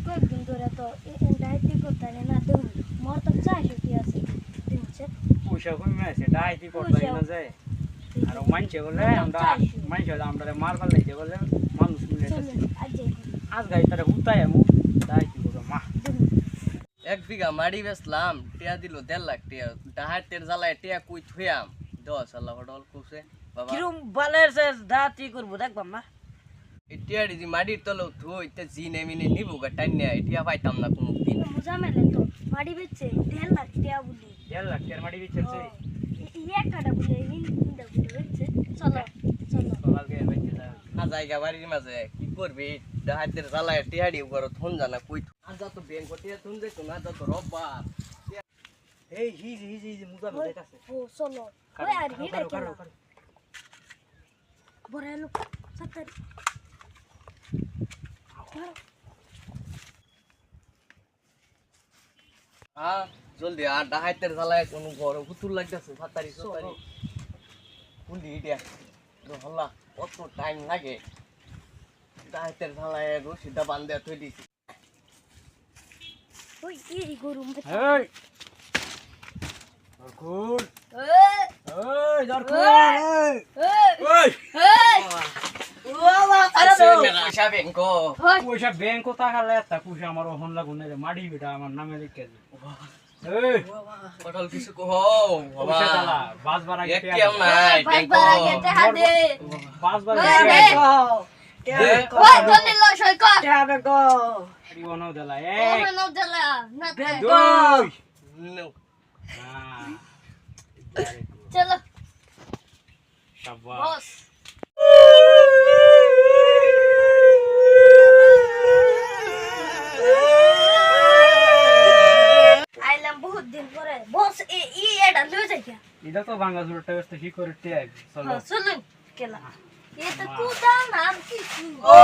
কয়েকদিন ধরে তো ডায়েটি করতে না দেখুন মোর তো 400 আছে দিনছে পয়সা কমে আছে ডায়েটি করতে না যায় আর মানছে বলে মানছে আমরা মারবার লাগে বলে মানুষ মিলে আজ গাই তারা উতায় আমু ডায়েটি করো মা 1 বিঘা মাড়ি বেচলাম টিয়া দিল 1.5 লাখ টিয়া ডাহাতের জ্বালায় টিয়া কই থুয়াম 10 আল্লাহ হডল কুছে বাবা কিরম বালের সে দাঁতি করব দেখবাম না টিয়াড়ি যে মাটির তলে থুই তে জি নেমিনে নিবো গা টাইনে টিয়া পাইতাম না কোনো দিন মজা মেলে তো মাড়ি বেচছে 1.5 লাখ টাকা বলি 1.5 লাখ টাকার মাটি বিচছে এক কাটা বলে হিন্দা বলে বেচছে চলো চলো সকালকে বাইতে যা না জায়গা বাড়ির মাঝে কি করবি ডাহাতের জ্বালায় টিয়াড়ি উপর থন জানা কই আর যত ব্যাংক টিয়া থন দে না যত রব্বার এই হি মুজা যাইতাছে ও চলো ওই আর হিড়ে কেন বড় লোক সাতারি হ্যাঁ জলদি আর ডাহাতের জ্বালায় কোনো ঘর হুতুর লাগতেছে সাতারি সাতারি কুলি ইডিয়া হল্লা কত টাইম লাগে ডাহাতের জ্বালায় রশিদা বান্ধে থই দিছি ওই কি গরম এই দরকুল এই দরকুল ওই পয়সা ব্যাংক পয়সা ব্যাংক টাকালে তা পয়সা আমার হন লাগুন রে মাডি বিটা আমার নামে লিখে দে এই পটল কিছু কহ বাবা পয়সা চালা বাসবার আগে একটি আম নাই ব্যাংক বাসবার ওই জলদি লো সই কর যাবে গো রিওনো দেলা ও এক মনো দলা না দুই নো হ্যাঁ চলো শাবাশ বস আইলাম বহুত দিন পরে বস এটা লয়ে যাই এটা তো ভাঙা জোরটা ব্যস্ত কি করে টিয়া চলো চলুন কেলা এ তো কুদা নাম কি ও